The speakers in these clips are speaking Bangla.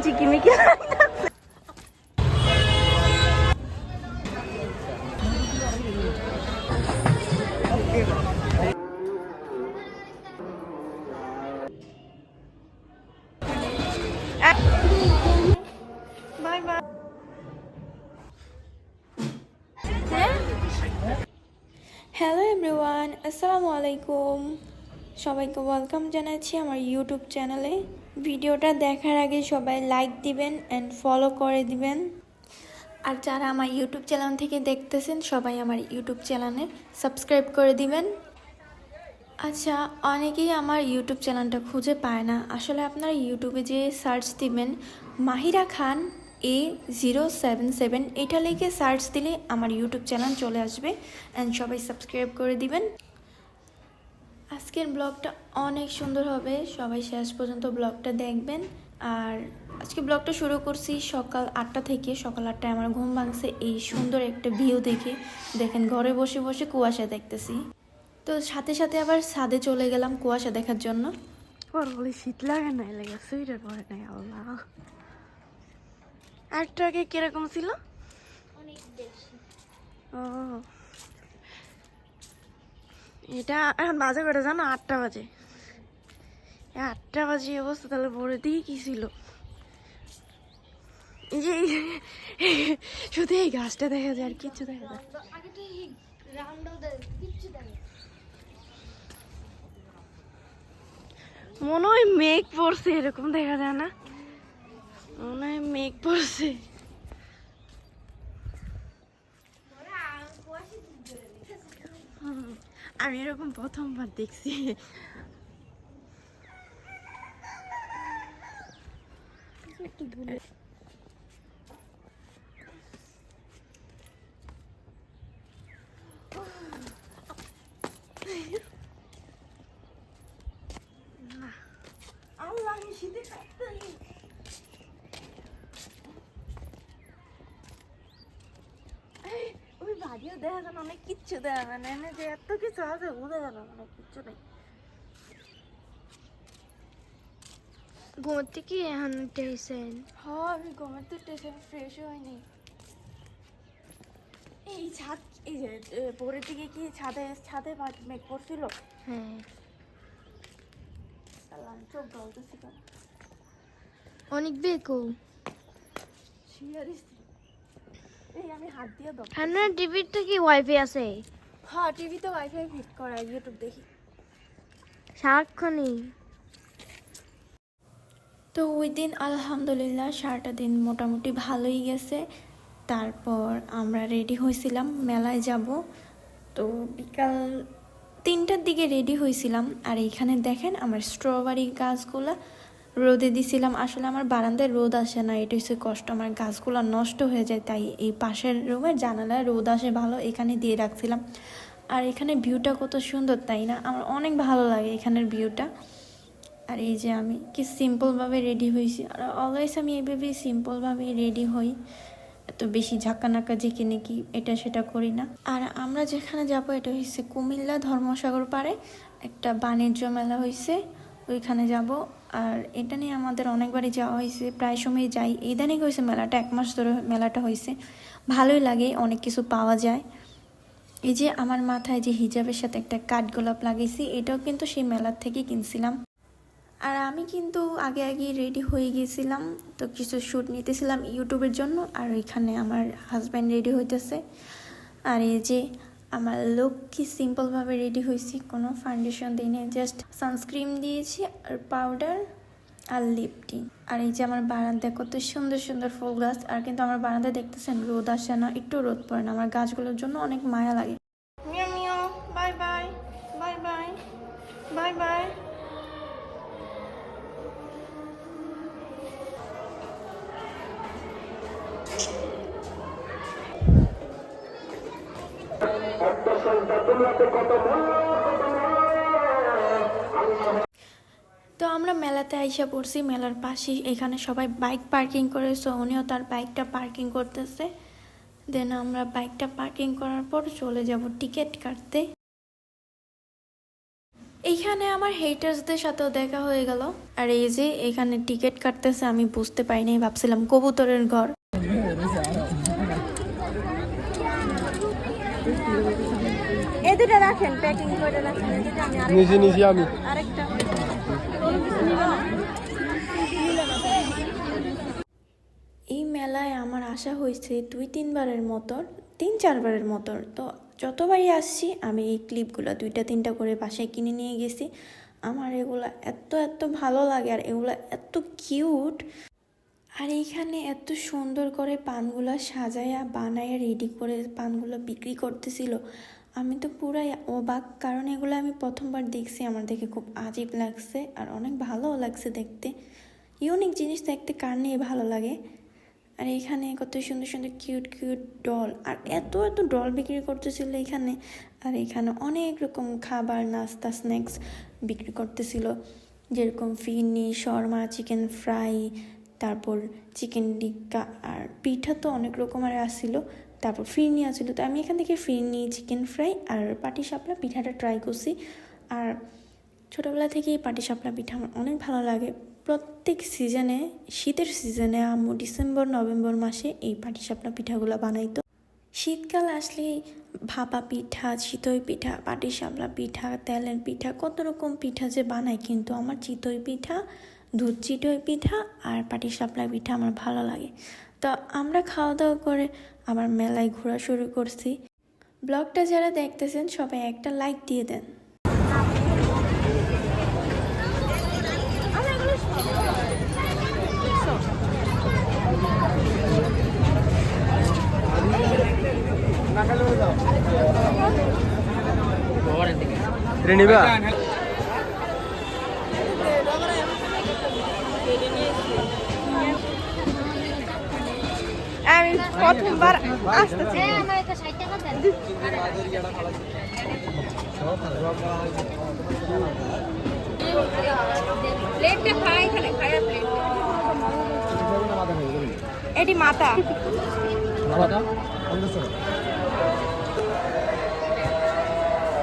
ঝিকিমিকি বাই বাই। হ্যালো এভরিওয়ান, আসসালামু আলাইকুম। সবাইকে ওয়েলকাম জানাচ্ছি আমার ইউটিউব চ্যানেলে। ভিডিওটা দেখার আগে সবাই লাইক দিবেন অ্যান্ড ফলো করে দিবেন। আর যারা আমার ইউটিউব চ্যানেল থেকে দেখতেছেন সবাই আমার ইউটিউব চ্যানেলে সাবস্ক্রাইব করে দিবেন। আচ্ছা, অনেকেই আমার ইউটিউব চ্যানেলটা খুঁজে পায় না। আসলে আপনারা ইউটিউবে যে সার্চ দিবেন মাহিরা খান A077 এটা লিখে সার্চ দিলে আমার ইউটিউব চ্যানেল চলে আসবে অ্যান্ড সবাই সাবস্ক্রাইব করে দিবেন। আজকের ব্লগটা অনেক সুন্দর হবে, সবাই শেষ পর্যন্ত ব্লগটা দেখবেন। আর আজকে ব্লগটা শুরু করছি সকাল 8টা থেকে। সকাল 8টায় আমার ঘুম ভাঙছে এই সুন্দর একটা ভিউ দেখে। দেখেন ঘরে বসে বসে কুয়াশা দেখতেছি, তো সাথে সাথে আবার ছাদে চলে গেলাম কুয়াশা দেখার জন্য। বলে শীত লাগে না, লাগে সোয়েটার পরে নাই। আল্লাহ, আরেকটু আগে কিরকম ছিল? অনেক বেশি। ও, এটা এখন বাজে করে জানো 8টা বাজে। 8টা বাজে অবস্থা, তাহলে ভোরের দিকে কি ছিল? এই যে শুধু এই গাছটা দেখা যায় আর কিচ্ছু দেখা যায়। মনে হয় মেঘ পড়ছে, এরকম দেখা যায় না? মনে হয় মেঘ পড়ছে। আমি এরকম প্রথমবার দেখছি। আল্লাহ, আমি শীতে কাঁপতেছি। ওই বাড়িও দেখা যায় অনেক কিচ্ছু দেখা যায় না, যে এত কিছু আছে বোঝা যায় না, অনেক কিচ্ছু নেই। ঘুমোর থেকে এখন উঠেছেন? হ্যাঁ, আমি ঘুমের তো স্টেশন ফ্রেশ হয়নি। এই ছাদ, এই যে ভোরের দিকে কি ছাদে ছাদে মেঘ পড়ছিল? হ্যাঁ, চোখ গলতেছি। অনেক বেকো। এই আমি হাত দিয়ে দাও। হ্যাঁ, টিভিতে কি ওয়াইফাই আছে? হ্যাঁ, টিভিতে ওয়াইফাই ফিট করা, ইউটিউব দেখি সারাক্ষণই। তো ওই দিন আলহামদুলিল্লাহ সারাটা দিন মোটামুটি ভালোই গেছে। তারপর আমরা রেডি হয়েছিলাম মেলায় যাব। তো বিকাল 3টার দিকে রেডি হয়েছিলাম। আর এইখানে দেখেন আমার স্ট্রবেরি গাছগুলা রোদে দিছিলাম। আসলে আমার বারান্দায় রোদ আসে না, এটা হচ্ছে কষ্ট। আমার গাছগুলো নষ্ট হয়ে যায়, তাই এই পাশের রুমের জানালায় রোদ আসে ভালো, এখানে দিয়ে রাখছিলাম। আর এখানে ভিউটা কত সুন্দর, তাই না? আমার অনেক ভালো লাগে এখানের ভিউটা। আর এই যে আমি কি সিম্পলভাবে রেডি হয়েছি। আর অলওয়েজ আমি এইভাবেই সিম্পলভাবে রেডি হই, এত বেশি ঝাঁকানাকা ঝেঁকে নাকি এটা সেটা করি না। আর আমরা যেখানে যাব এটা হচ্ছে কুমিল্লা ধর্মসাগর পাড়ে একটা বাণিজ্য মেলা হয়েছে, ওইখানে যাব। আর এটা নিয়ে আমাদের অনেকবারই যাওয়া হয়েছে, প্রায় সময় যাই। ইদানিং হয়েছে মেলাটা, 1 মাস ধরে মেলাটা হয়েছে, ভালোই লাগে, অনেক কিছু পাওয়া যায়। এই যে আমার মাথায় যে হিজাবের সাথে একটা কাঠগোলাপ লাগিয়েছি, এটাও কিন্তু সেই মেলার থেকে কিনছিলাম। আর আমি কিন্তু আগে আগে রেডি হয়ে গিয়েছিলাম, তো কিছু শ্যুট নিতেছিলাম ইউটিউবের জন্য। আর ওইখানে আমার হাজব্যান্ড রেডি হইতেছে। আর এই যে আমার লুক কি সিম্পলভাবে রেডি হয়েছি, কোনো ফাউন্ডেশন দিইনি, জাস্ট সানস্ক্রিন দিয়েছি আর পাউডার আর লিপটিন। আর এই যে আমার বারান্দায় কত সুন্দর সুন্দর ফুল গাছ। আর কিন্তু আমার বারান্দায় দেখতেছেন রোদ আসে না, একটু রোদ পড়ে না। আমার গাছগুলোর জন্য অনেক মায়া লাগে। মিয়াও মিয়াও, bye bye, bye bye, bye bye. তো আমরা মেলাতে আইসা পড়ছি, মেলার পাশে এখানে সবাই বাইক পার্কিং করেছে, উনিও তার বাইকটা পার্কিং করতেছে। দেন আমরা বাইকটা পার্কিং করার পর চলে যাব টিকিট কাটতে। এইখানে আমার হেটার্সদের সাথেও দেখা হয়ে গেল। আর এই যে এখানে টিকিট কাটতেছে, আমি বুঝতে পারিনি, ভাবছিলাম কবুতরের ঘর। এই দুটো রাখেন, প্যাকিং করে রাখেন। আমি আরেকটা এই মেলায় আমার আসা হয়েছে 2-3 বারের মতো, 3-4 বারের মতো। তো যতবারই আসছি আমি এই ক্লিপগুলো 2-3টা করে বাসায় কিনে নিয়ে গেছি। আমার এগুলো এত এত ভালো লাগে, আর এগুলো এত কিউট। আর এইখানে এত সুন্দর করে পানগুলো সাজায়া বানায়া রেডি করে পানগুলো বিক্রি করতেছিল। আমি তো পুরাই অবাক, কারণ এগুলো আমি প্রথমবার দেখছি। আমার দেখে খুব আজীব লাগছে আর অনেক ভালোও লাগছে দেখতে। ইউনিক জিনিস দেখতে কার নিয়ে ভালো লাগে। আর এখানে কত সুন্দর সুন্দর কিউট কিউট ডল, আর এত এত ডল বিক্রি করতেছিল এখানে। আর এখানে অনেক রকম খাবার, নাস্তা, স্ন্যাক্স বিক্রি করতেছিল, যেরকম ফিরনি, শর্মা, চিকেন ফ্রাই, তারপর চিকেন টিক্কা, আর পিঠা তো অনেক রকমের আসছিল। তারপর ফিরনি আসছিল। তো আমি এখান থেকে ফিরনি, চিকেন ফ্রাই আর পাটিসাপলা পিঠাটা ট্রাই করছি। আর ছোটোবেলা থেকেই পাটিসাপলা পিঠা আমার অনেক ভালো লাগে। প্রত্যেক সিজনে, শীতের সিজনে আম্মু ডিসেম্বর-নভেম্বর মাসে এই পাটিসাপলা পিঠাগুলো বানাইতো। শীতকাল আসলেই ভাপা পিঠা, চিতই পিঠা, পাটিসাপলা পিঠা, তেলের পিঠা, কত রকম পিঠা যে বানায়, কিন্তু আমার চিতই পিঠা, দুধ চিতই পিঠা আর পাটিসাপলা পিঠা আমার ভালো লাগে। তো আমরা খাওয়া দাওয়া করে আবার মেলায় ঘোরা শুরু করছি। ব্লগটা যারা দেখতেছেন সবাই একটা লাইক দিয়ে দেন। রেনিবা আমি প্রথমবার আসতেছি। আমার একটা 60 টাকা দেন। প্লেটটা খাই খালি খায়া প্লেট। এটি মাথা।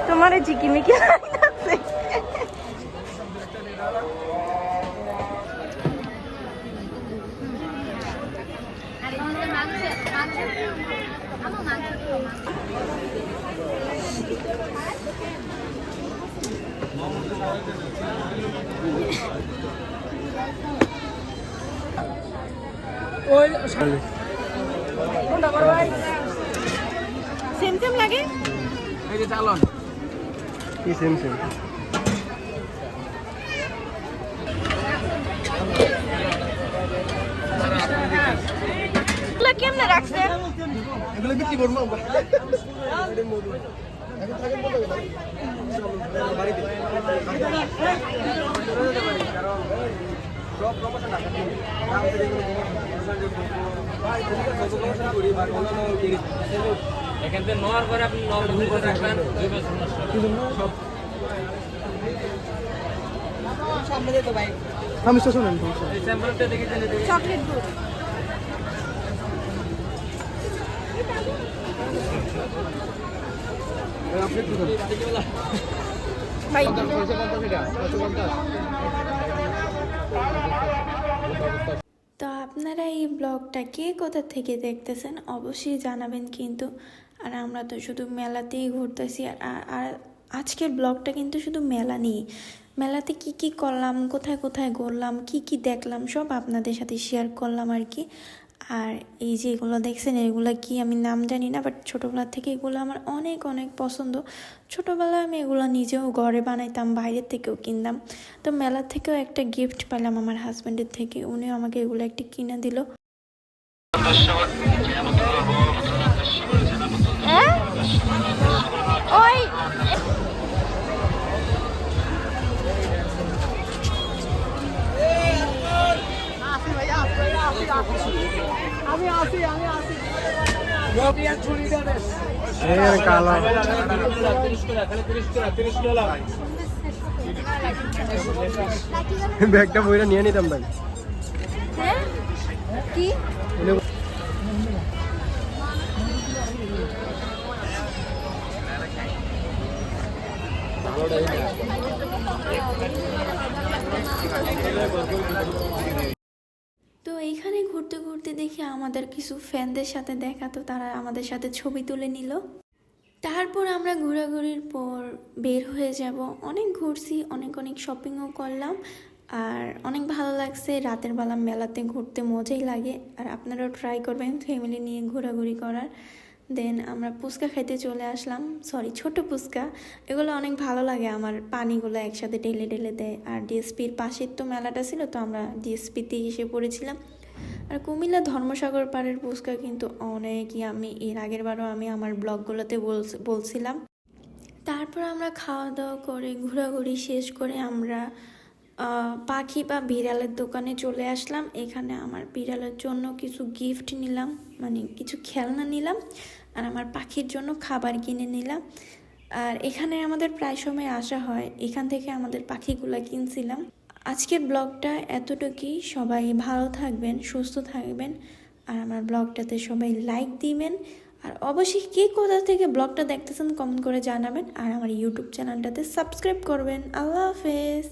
তোমার ঝিকিমিকি লাগতেছে। আর এখানে মাংস আমার মাংস সেম সেম লাগে। এই যে চালন কি সেম সেম এগুলা কেমনে রাখছে? এগুলো বিক্রি করবো এখান থেকে নেওয়ার পরে আপনি রাখবেন আমি তো শুনেন এই স্যাম্পলটা দেখে চকলেট দুধ। ভাই তো আপনারা এই ব্লগটা কে কোথা থেকে দেখতেছেন অবশ্যই জানাবেন কিন্তু। আর আমরা তো শুধু মেলাতেই ঘুরতেছি। আর আজকের ব্লগটা কিন্তু শুধু মেলা নিয়ে, মেলাতে কি কি করলাম, কোথায় কোথায় ঘুরলাম, কি কি দেখলাম, সব আপনাদের সাথে শেয়ার করলাম আর কি। আর এই যে এগুলো দেখছেন, এগুলো কি আমি নাম জানি না, বাট ছোটোবেলা থেকে এগুলো আমার অনেক অনেক পছন্দ। ছোটোবেলায় আমি এগুলো নিজেও ঘরে বানাইতাম, বাইরের থেকেও কিনতাম। তো মেলা থেকেও একটা গিফট পেলাম আমার হাজব্যান্ডের থেকে, উনিও আমাকে এগুলো একটা কিনে দিল। ওই কালা ব্যাগটা বইটা নিয়ে নিতাম ভাই। কি ভালো ঘুরতে ঘুরতে দেখি আমাদের কিছু ফ্যানদের সাথে দেখা, তো তারা আমাদের সাথে ছবি তুলে নিল। তারপর আমরা ঘোরাঘুরির পর বের হয়ে যাব। অনেক ঘুরছি, অনেক অনেক শপিংও করলাম, আর অনেক ভালো লাগছে। রাতের বেলা মেলাতে ঘুরতে মজাই লাগে, আর আপনারাও ট্রাই করবেন ফ্যামিলি নিয়ে ঘোরাঘুরি করার। দেন আমরা ফুচকা খাইতে চলে আসলাম, সরি ছোট ফুচকা, এগুলো অনেক ভালো লাগে আমার, পানিগুলো একসাথে ঢেলে ঢেলে দেয়। আর ডিএসপির পাশের তো মেলাটা ছিল, তো আমরা ডিএসপিতে এসে পড়েছিলাম। আর কুমিল্লা ধর্মসাগর পাড়ের ফুচকা কিন্তু অনেকই, আমি এর আগের বারও আমি আমার ব্লগগুলোতে বলছিলাম। তারপর আমরা খাওয়া দাওয়া করে ঘোরাঘুরি শেষ করে আমরা পাখি বা বিড়ালের দোকানে চলে আসলাম। এখানে আমার বিড়ালের জন্য কিছু গিফট নিলাম, মানে কিছু খেলনা নিলাম, আর আমার পাখির জন্য খাবার কিনে নিলাম। আর এখানে আমাদের প্রায় সময় আসা হয়, এখান থেকে আমাদের পাখিগুলো কিনছিলাম। আজকের ব্লগটা এতটুকুই। সবাই ভালো থাকবেন, সুস্থ থাকবেন, আর আমার ব্লগটাতে সবাই লাইক দিবেন। আর অবশ্যই কে কোথা থেকে ব্লগটা দেখতেছেন কমেন্ট করে জানাবেন, আর আমার ইউটিউব চ্যানেলটাতে সাবস্ক্রাইব করবেন। আল্লাহ হাফেজ।